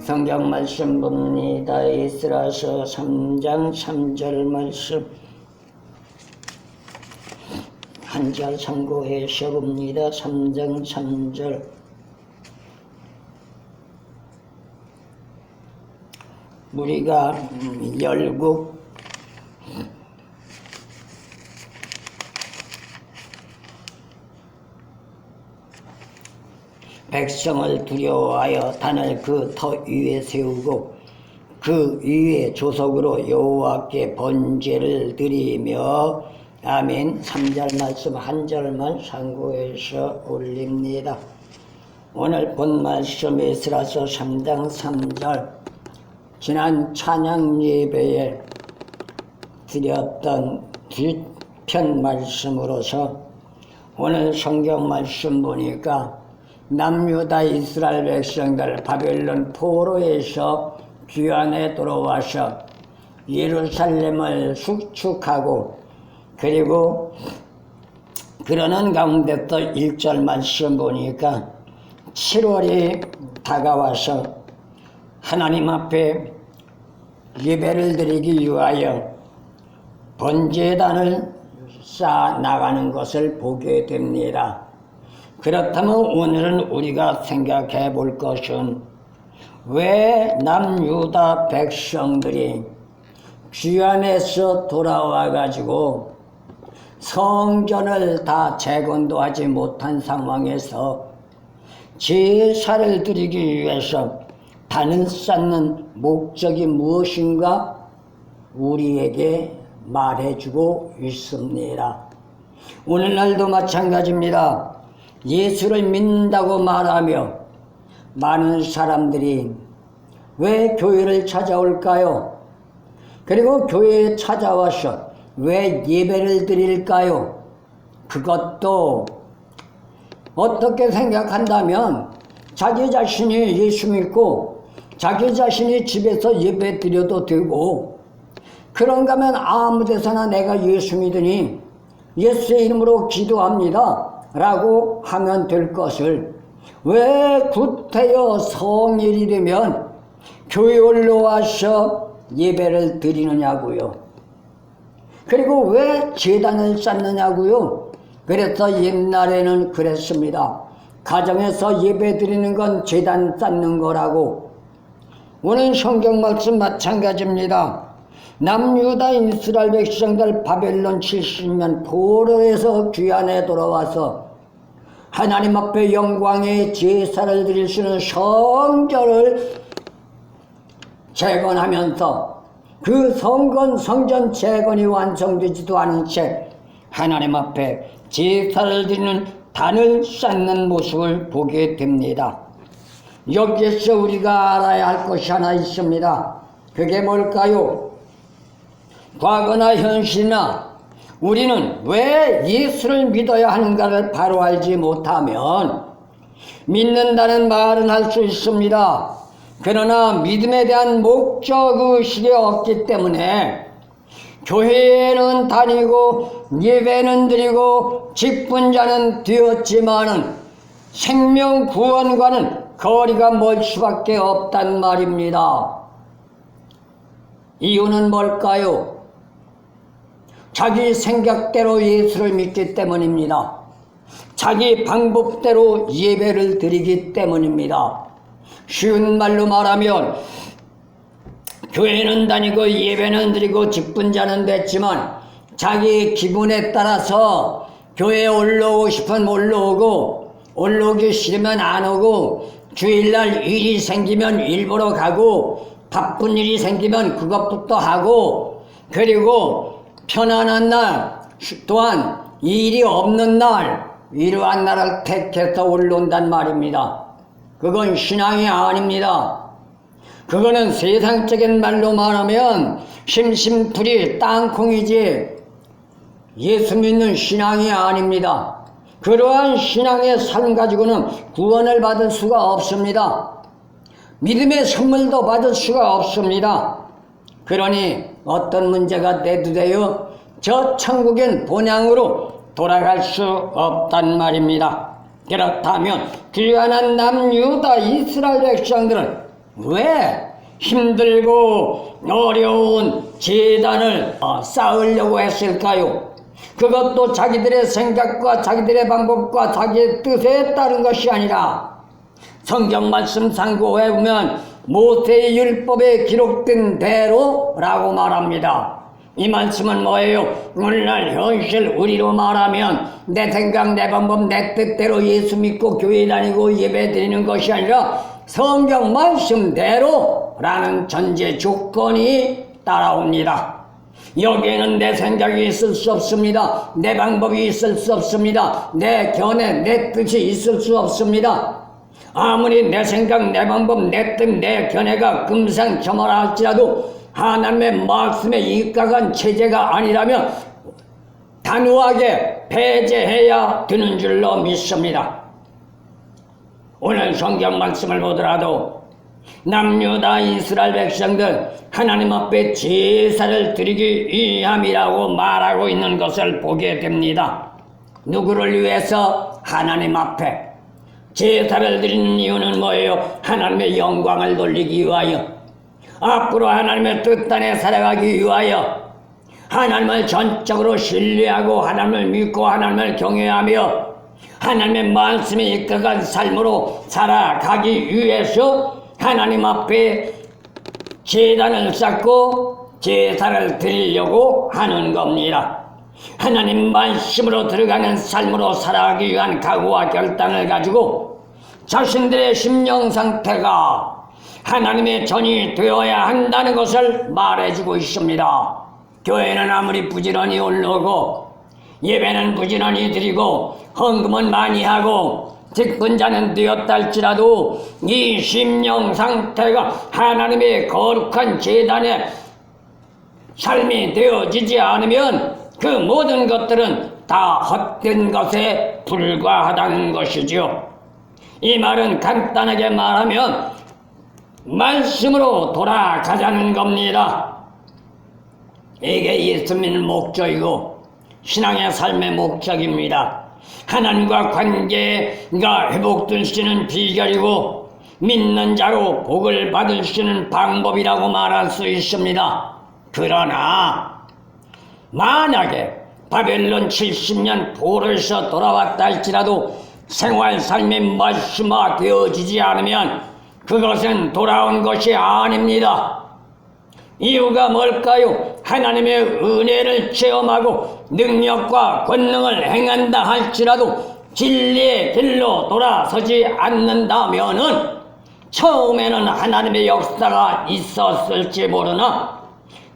성경 말씀 봅니다. 에스라서 3장 3절 말씀 한 절 참고해서 봅니다. 3장 3절 우리가 열국 백성을 두려워하여 단을 그 터 위에 세우고 그 위에 조석으로 여호와께 번제를 드리며 아멘. 3절 말씀 한 절만 참고해서 올립니다. 오늘 본 말씀 에스라서 3장 3절 지난 찬양 예배에 드렸던 뒷편 말씀으로서 오늘 성경 말씀 보니까 남유다 이스라엘 백성들 바벨론 포로에서 귀환에 돌아와서 예루살렘을 숙축하고 그리고 그러는 가운데서 1절 말씀 보니까 7월이 다가와서 하나님 앞에 예배를 드리기 위하여 번제단을 쌓아 나가는 것을 보게 됩니다. 그렇다면 오늘은 우리가 생각해 볼 것은 왜 남유다 백성들이 귀환에서 돌아와 가지고 성전을 다 재건도 하지 못한 상황에서 제사를 드리기 위해서 단을 쌓는 목적이 무엇인가 우리에게 말해주고 있습니다. 오늘날도 마찬가지입니다. 예수를 믿는다고 말하며 많은 사람들이 왜 교회를 찾아올까요? 그리고 교회에 찾아와서 왜 예배를 드릴까요? 그것도 어떻게 생각한다면 자기 자신이 예수 믿고 자기 자신이 집에서 예배 드려도 되고 그런가 하면 아무 데서나 내가 예수 믿으니 예수의 이름으로 기도합니다 라고 하면 될 것을 왜 구태여 성일이 되면 교회 올라와서 예배를 드리느냐고요. 그리고 왜 제단을 쌓느냐고요. 그래서 옛날에는 그랬습니다. 가정에서 예배 드리는 건 제단 쌓는 거라고. 오늘 성경 말씀 마찬가지입니다. 남유다 이스라엘 백성들 바벨론 70년 포로에서 귀환에 돌아와서 하나님 앞에 영광의 제사를 드릴 수 있는 성전을 재건하면서 그 성전 재건이 완성되지도 않은 채 하나님 앞에 제사를 드리는 단을 쌓는 모습을 보게 됩니다. 여기에서 우리가 알아야 할 것이 하나 있습니다. 그게 뭘까요? 과거나 현실이나 우리는 왜 예수를 믿어야 하는가를 바로 알지 못하면 믿는다는 말은 할 수 있습니다. 그러나 믿음에 대한 목적의식이 없기 때문에 교회는 다니고 예배는 드리고 직분자는 되었지만은 생명 구원과는 거리가 멀 수밖에 없단 말입니다. 이유는 뭘까요? 자기 생각대로 예수를 믿기 때문입니다. 자기 방법대로 예배를 드리기 때문입니다. 쉬운 말로 말하면 교회는 다니고 예배는 드리고 직분자는 됐지만 자기 기분에 따라서 교회에 올라오고 싶으면 올라오고 올라오기 싫으면 안 오고 주일날 일이 생기면 일보러 가고 바쁜 일이 생기면 그것부터 하고 그리고 편안한 날 또한 일이 없는 날 이러한 날을 택해서 올라온단 말입니다. 그건 신앙이 아닙니다. 그거는 세상적인 말로 말하면 심심풀이 땅콩이지 예수 믿는 신앙이 아닙니다. 그러한 신앙의 삶 가지고는 구원을 받을 수가 없습니다. 믿음의 선물도 받을 수가 없습니다. 그러니 어떤 문제가 내두되어 저 천국엔 본향으로 돌아갈 수 없단 말입니다. 그렇다면 귀환한 남유다 이스라엘 백성들은 왜 힘들고 어려운 재단을 쌓으려고 했을까요? 그것도 자기들의 생각과 자기들의 방법과 자기의 뜻에 따른 것이 아니라 성경 말씀 상고해 보면 모세의 율법에 기록된 대로라고 말합니다. 이 말씀은 뭐예요? 오늘날 현실 우리로 말하면 내 생각, 내 방법, 내 뜻대로 예수 믿고 교회 다니고 예배 드리는 것이 아니라 성경 말씀대로라는 전제 조건이 따라옵니다. 여기에는 내 생각이 있을 수 없습니다. 내 방법이 있을 수 없습니다. 내 견해, 내 뜻이 있을 수 없습니다. 아무리 내 생각, 내 방법, 내 뜻, 내 견해가 금상첨화라 할지라도 하나님의 말씀에 입각한 체제가 아니라면 단호하게 배제해야 되는 줄로 믿습니다. 오늘 성경 말씀을 보더라도 남유다 이스라엘 백성들 하나님 앞에 제사를 드리기 위함이라고 말하고 있는 것을 보게 됩니다. 누구를 위해서? 하나님 앞에. 제사를 드리는 이유는 뭐예요? 하나님의 영광을 돌리기 위하여, 앞으로 하나님의 뜻 안에 살아가기 위하여, 하나님을 전적으로 신뢰하고 하나님을 믿고 하나님을 경외하며 하나님의 말씀에 입각한 삶으로 살아가기 위해서 하나님 앞에 제단을 쌓고 제사를 드리려고 하는 겁니다. 하나님 말씀으로 들어가는 삶으로 살아가기 위한 각오와 결단을 가지고 자신들의 심령 상태가 하나님의 전이 되어야 한다는 것을 말해주고 있습니다. 교회는 아무리 부지런히 올라오고 예배는 부지런히 드리고 헌금은 많이 하고 직분자는 되었다 할지라도 이 심령 상태가 하나님의 거룩한 제단의 삶이 되어지지 않으면 그 모든 것들은 다 헛된 것에 불과하다는 것이죠. 이 말은 간단하게 말하면 말씀으로 돌아가자는 겁니다. 이게 예수 믿는 목적이고 신앙의 삶의 목적입니다. 하나님과 관계가 회복되시는 비결이고 믿는 자로 복을 받을 수 있는 방법이라고 말할 수 있습니다. 그러나 만약에 바벨론 70년 포로에서 돌아왔다 할지라도 생활 삶이 말씀화되어지지 않으면 그것은 돌아온 것이 아닙니다. 이유가 뭘까요? 하나님의 은혜를 체험하고 능력과 권능을 행한다 할지라도 진리의 길로 돌아서지 않는다면은 처음에는 하나님의 역사가 있었을지 모르나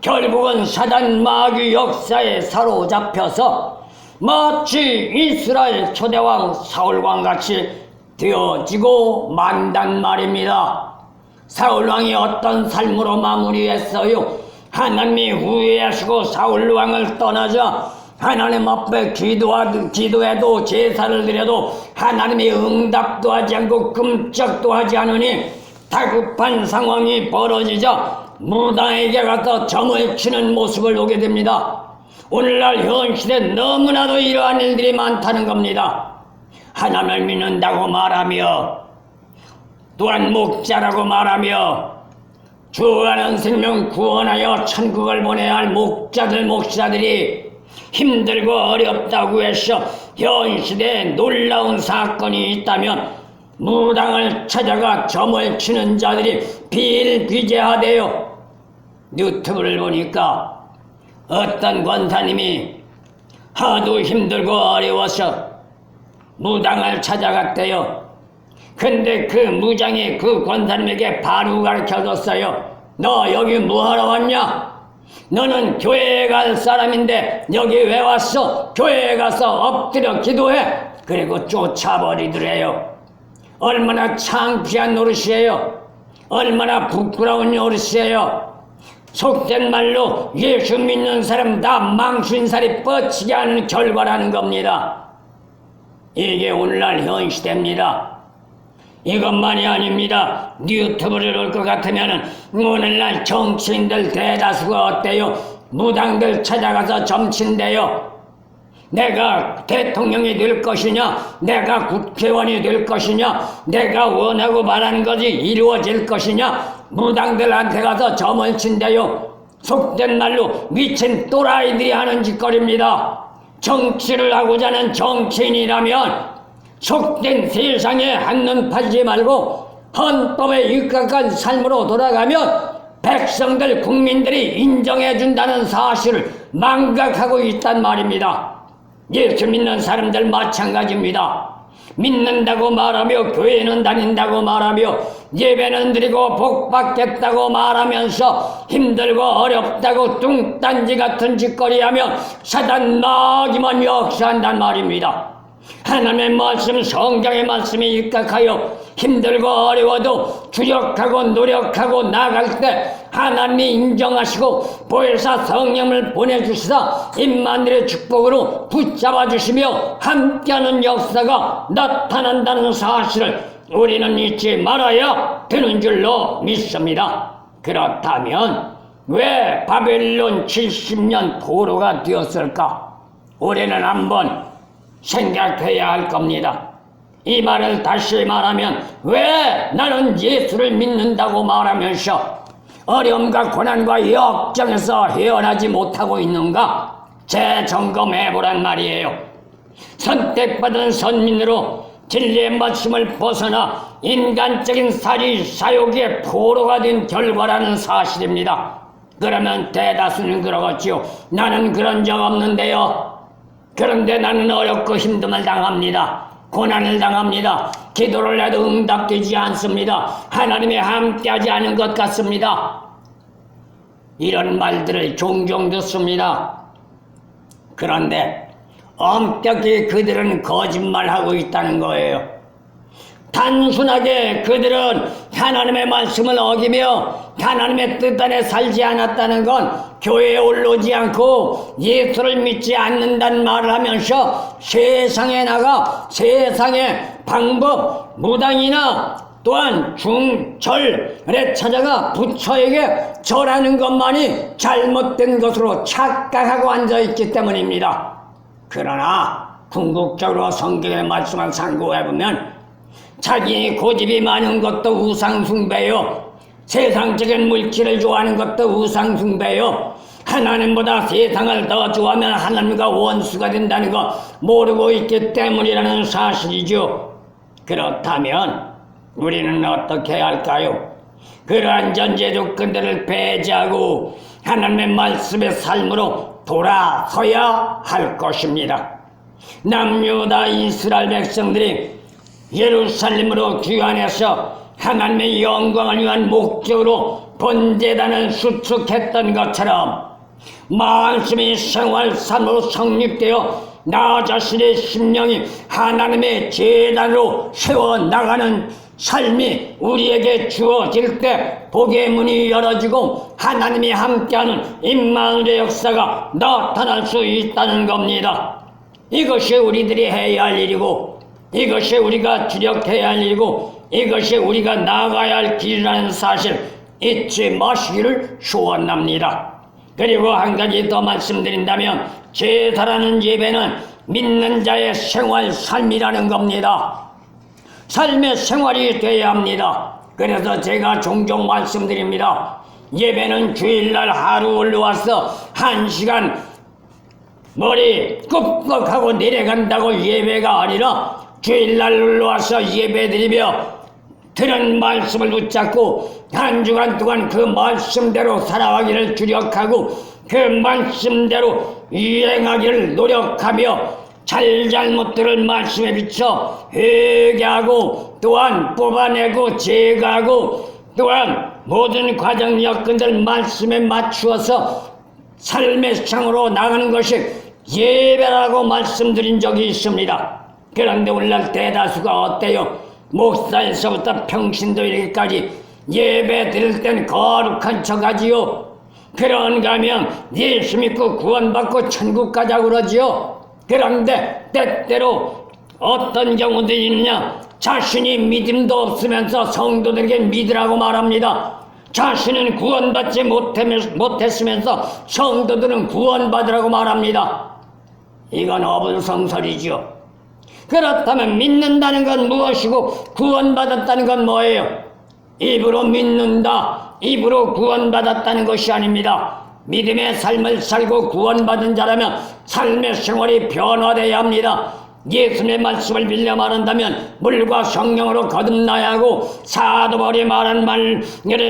결국은 사단 마귀 역사에 사로잡혀서 마치 이스라엘 초대왕 사울왕 같이 되어지고 만단 말입니다. 사울왕이 어떤 삶으로 마무리했어요? 하나님이 후회하시고 사울왕을 떠나자 하나님 앞에 기도해도 제사를 드려도 하나님이 응답도 하지 않고 끔찍도 하지 않으니 다급한 상황이 벌어지자 무당에게 가서 점을 치는 모습을 보게 됩니다. 오늘날 현실에 너무나도 이러한 일들이 많다는 겁니다. 하나님을 믿는다고 말하며 또한 목자라고 말하며 주어가는 생명 구원하여 천국을 보내야 할 목자들 목사들이 힘들고 어렵다고 해서 현 시대에 놀라운 사건이 있다면 무당을 찾아가 점을 치는 자들이 비일비재하대요. 유튜브를 보니까 어떤 권사님이 하도 힘들고 어려워서 무당을 찾아갔대요. 근데 그 무장이 그 권사님에게 바로 가르쳐줬어요. 너 여기 뭐하러 왔냐? 너는 교회에 갈 사람인데 여기 왜 왔어? 교회에 가서 엎드려 기도해. 그리고 쫓아버리더래요. 얼마나 창피한 노릇이에요. 얼마나 부끄러운 노릇이에요. 속된 말로 예수 믿는 사람 다 망신살이 뻗치게 하는 결과라는 겁니다. 이게 오늘날 현 시대입니다. 이것만이 아닙니다. 유튜브를 볼 것 같으면 오늘날 정치인들 대다수가 어때요? 무당들 찾아가서 점친대요. 내가 대통령이 될 것이냐, 내가 국회의원이 될 것이냐, 내가 원하고 말하는 것이 이루어질 것이냐, 무당들한테 가서 점을 친대요. 속된 말로 미친 또라이들이 하는 짓거리입니다. 정치를 하고자 하는 정치인이라면 속된 세상에 한눈 팔지 말고 헌법에 입각한 삶으로 돌아가면 백성들, 국민들이 인정해준다는 사실을 망각하고 있단 말입니다. 예수 믿는 사람들 마찬가지입니다. 믿는다고 말하며 교회는 다닌다고 말하며 예배는 드리고 복받겠다고 말하면서 힘들고 어렵다고 뚱딴지 같은 짓거리하며 사단 마귀만 역사한단 말입니다. 하나님의 말씀, 성경의 말씀에 입각하여 힘들고 어려워도 주력하고 노력하고 나갈 때 하나님이 인정하시고 보혜사 성령을 보내주시다 임마누엘의 축복으로 붙잡아 주시며 함께하는 역사가 나타난다는 사실을 우리는 잊지 말아야 되는 줄로 믿습니다. 그렇다면 왜 바벨론 70년 포로가 되었을까? 우리는 한번 생각해야 할 겁니다. 이 말을 다시 말하면 왜 나는 예수를 믿는다고 말하면서 어려움과 고난과 역정에서 헤어나지 못하고 있는가? 재점검해보란 말이에요. 선택받은 선민으로 진리의 말씀을 벗어나 인간적인 살이 사욕의 포로가 된 결과라는 사실입니다. 그러면 대다수는 그러겠지요. 나는 그런 적 없는데요. 그런데 나는 어렵고 힘듦을 당합니다. 고난을 당합니다. 기도를 해도 응답되지 않습니다. 하나님이 함께하지 않은 것 같습니다. 이런 말들을 종종 듣습니다. 그런데 엄격히 그들은 거짓말하고 있다는 거예요. 단순하게 그들은 하나님의 말씀을 어기며 하나님의 뜻 안에 살지 않았다는 건 교회에 올라오지 않고 예수를 믿지 않는다는 말을 하면서 세상에 나가 세상의 방법, 무당이나 또한 중절에 찾아가 부처에게 절하는 것만이 잘못된 것으로 착각하고 앉아있기 때문입니다. 그러나 궁극적으로 성경의 말씀을 상고해보면 자기 고집이 많은 것도 우상숭배요, 세상적인 물질을 좋아하는 것도 우상숭배요, 하나님보다 세상을 더 좋아하면 하나님과 원수가 된다는 거 모르고 있기 때문이라는 사실이죠. 그렇다면 우리는 어떻게 해야 할까요? 그러한 전제 조건들을 배제하고 하나님의 말씀의 삶으로 돌아서야 할 것입니다. 남유다 이스라엘 백성들이 예루살렘으로 귀환해서 하나님의 영광을 위한 목적으로 번제단을 수축했던 것처럼 말씀이 생활 삶으로 성립되어 나 자신의 심령이 하나님의 제단으로 세워나가는 삶이 우리에게 주어질 때 복의 문이 열어지고 하나님이 함께하는 임마누엘의 역사가 나타날 수 있다는 겁니다. 이것이 우리들이 해야 할 일이고 이것이 우리가 주력해야 할 일이고 이것이 우리가 나아가야 할 길이라는 사실 잊지 마시기를 소원합니다. 그리고 한 가지 더 말씀드린다면 제사라는 예배는 믿는 자의 생활 삶이라는 겁니다. 삶의 생활이 되어야 합니다. 그래서 제가 종종 말씀드립니다. 예배는 주일날 하루 올라와서 1시간 머리 꾹꾹하고 내려간다고 예배가 아니라 주일날 올라와서 예배드리며 들은 말씀을 붙잡고 한 주간 동안 그 말씀대로 살아가기를 주력하고 그 말씀대로 이행하기를 노력하며 잘잘못들을 말씀에 비춰 회개하고 또한 뽑아내고 제거하고 또한 모든 과정 여건들 말씀에 맞추어서 삶의 상으로 나가는 것이 예배라고 말씀드린 적이 있습니다. 그런데 오늘날 대다수가 어때요? 목사에서부터 평신도 이르기까지 예배 드릴 땐 거룩한 척하지요. 그런가 하면 예수 믿고 구원받고 천국 가자고 그러지요. 그런데 때때로 어떤 경우도 있느냐, 자신이 믿음도 없으면서 성도들에게 믿으라고 말합니다. 자신은 구원받지 못했으면서 성도들은 구원받으라고 말합니다. 이건 어불성설이죠. 그렇다면 믿는다는 건 무엇이고 구원받았다는 건 뭐예요? 입으로 믿는다, 입으로 구원받았다는 것이 아닙니다. 믿음의 삶을 살고 구원받은 자라면 삶의 생활이 변화되어야 합니다. 예수님의 말씀을 빌려 말한다면 물과 성령으로 거듭나야 하고, 사도 바울이 말한 말을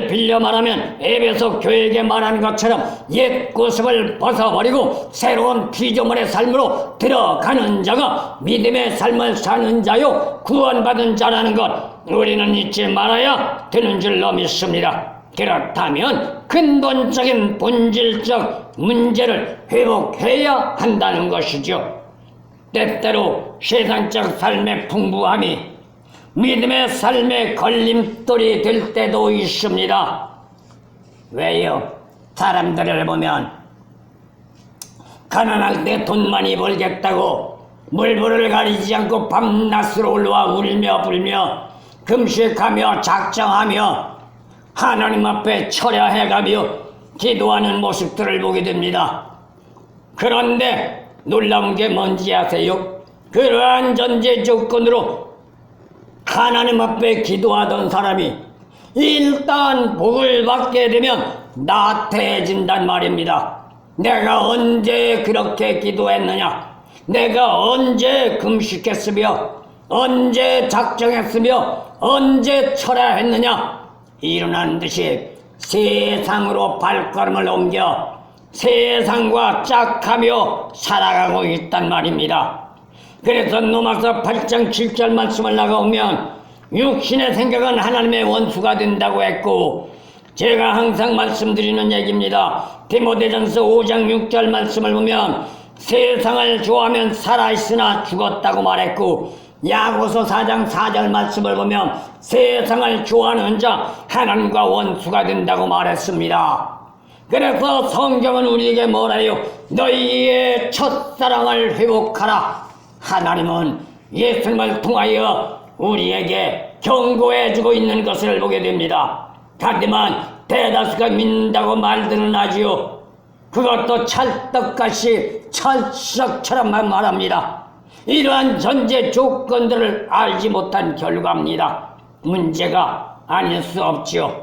빌려 말하면 에베소 교회에게 말한 것처럼 옛 구습을 벗어버리고 새로운 피조물의 삶으로 들어가는 자가 믿음의 삶을 사는 자요 구원받은 자라는 것, 우리는 잊지 말아야 되는 줄로 믿습니다. 그렇다면 근본적인 본질적 문제를 회복해야 한다는 것이죠. 때때로 세상적 삶의 풍부함이 믿음의 삶의 걸림돌이 될 때도 있습니다. 왜요? 사람들을 보면 가난할 때 돈 많이 벌겠다고 물불을 가리지 않고 밤낮으로 올라와 울며 불며 금식하며 작정하며 하나님 앞에 철야해가며 기도하는 모습들을 보게 됩니다. 그런데 놀라운 게 뭔지 아세요? 그러한 전제 조건으로 하나님 앞에 기도하던 사람이 일단 복을 받게 되면 나태해진단 말입니다. 내가 언제 그렇게 기도했느냐? 내가 언제 금식했으며 언제 작정했으며 언제 철야했느냐? 일어난 듯이 세상으로 발걸음을 옮겨 세상과 짝하며 살아가고 있단 말입니다. 그래서 로마서 8장 7절 말씀을 나가보면 육신의 생각은 하나님의 원수가 된다고 했고, 제가 항상 말씀드리는 얘기입니다. 디모데전서 5장 6절 말씀을 보면 세상을 좋아하면 살아있으나 죽었다고 말했고, 야고서 4장 4절 말씀을 보면 세상을 좋아하는 자 하나님과 원수가 된다고 말했습니다. 그래서 성경은 우리에게 뭐라요? 너희의 첫사랑을 회복하라. 하나님은 예수님을 통하여 우리에게 경고해주고 있는 것을 보게 됩니다. 하지만 대다수가 믿는다고 말들은 하지요. 그것도 찰떡같이 철석처럼만 말합니다. 이러한 전제 조건들을 알지 못한 결과입니다. 문제가 아닐 수 없지요.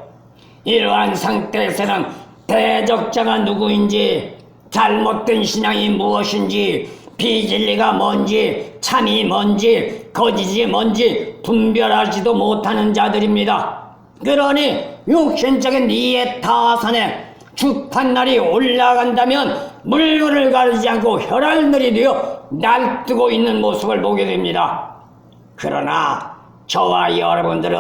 이러한 상태에서는 대적자가 누구인지, 잘못된 신앙이 무엇인지, 비진리가 뭔지, 참이 뭔지, 거짓이 뭔지 분별하지도 못하는 자들입니다. 그러니 육신적인 이해 타산에 주판날이 올라간다면 물건을 가리지 않고 혈알늘이 되어 날뛰고 있는 모습을 보게 됩니다. 그러나 저와 여러분들은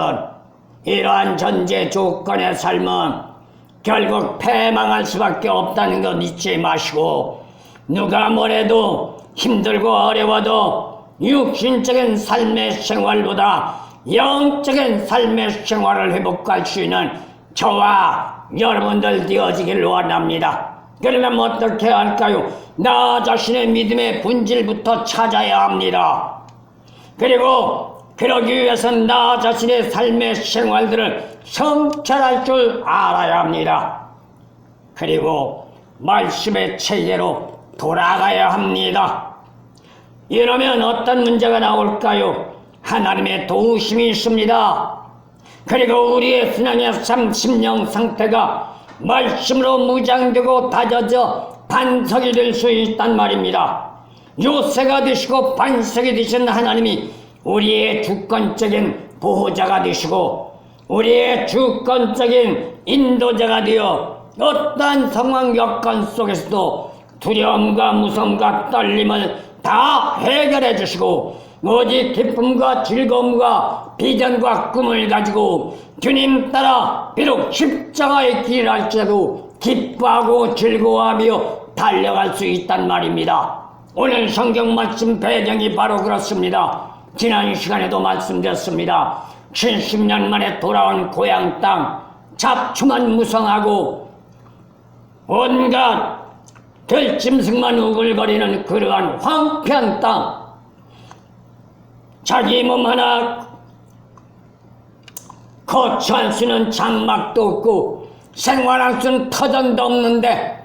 이러한 전제 조건의 삶은 결국 패망할 수밖에 없다는 것 잊지 마시고, 누가 뭐래도 힘들고 어려워도 육신적인 삶의 생활보다 영적인 삶의 생활을 회복할 수 있는 저와 여러분들 되어지길 원합니다. 그러면 어떻게 할까요? 나 자신의 믿음의 본질부터 찾아야 합니다. 그리고 그러기 위해서는 나 자신의 삶의 생활들을 성찰할 줄 알아야 합니다. 그리고 말씀의 체계로 돌아가야 합니다. 이러면 어떤 문제가 나올까요? 하나님의 도우심이 있습니다. 그리고 우리의 신앙의 심령 상태가 말씀으로 무장되고 다져져 반석이 될 수 있단 말입니다. 요새가 되시고 반석이 되신 하나님이 우리의 주권적인 보호자가 되시고 우리의 주권적인 인도자가 되어 어떠한 상황 여건 속에서도 두려움과 무서움과 떨림을 다 해결해 주시고 오직 기쁨과 즐거움과 비전과 꿈을 가지고 주님 따라 비록 십자가의 길을 할지라도 기뻐하고 즐거워하며 달려갈 수 있단 말입니다. 오늘 성경 말씀 배경이 바로 그렇습니다. 지난 시간에도 말씀드렸습니다. 70년 만에 돌아온 고향 땅, 잡초만 무성하고 온갖 들짐승만 우글거리는 그러한 황폐한 땅, 자기 몸 하나 거처할 수 있는 장막도 없고 생활할 수 있는 터전도 없는데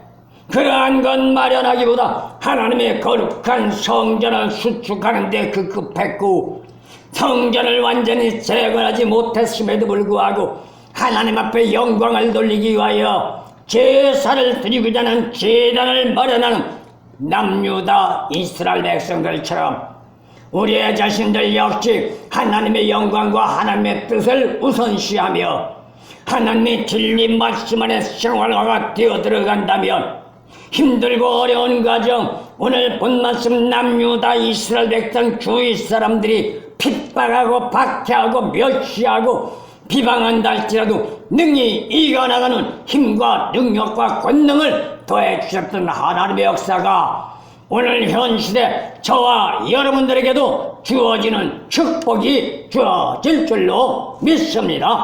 그러한 것 마련하기보다 하나님의 거룩한 성전을 수축하는 데 급급했고 성전을 완전히 재건하지 못했음에도 불구하고 하나님 앞에 영광을 돌리기 위하여 제사를 드리고자 하는 제단을 마련하는 남유다 이스라엘 백성들처럼 우리의 자신들 역시 하나님의 영광과 하나님의 뜻을 우선시하며 하나님의 진리 말씀 안에 생활화가 되어 들어간다면 힘들고 어려운 가정, 오늘 본 말씀 남유다 이스라엘 백성 주위 사람들이 핍박하고 박해하고 멸시하고 비방한다 할지라도 능히 이겨나가는 힘과 능력과 권능을 더해주셨던 하나님의 역사가 오늘 현 시대 저와 여러분들에게도 주어지는 축복이 주어질 줄로 믿습니다.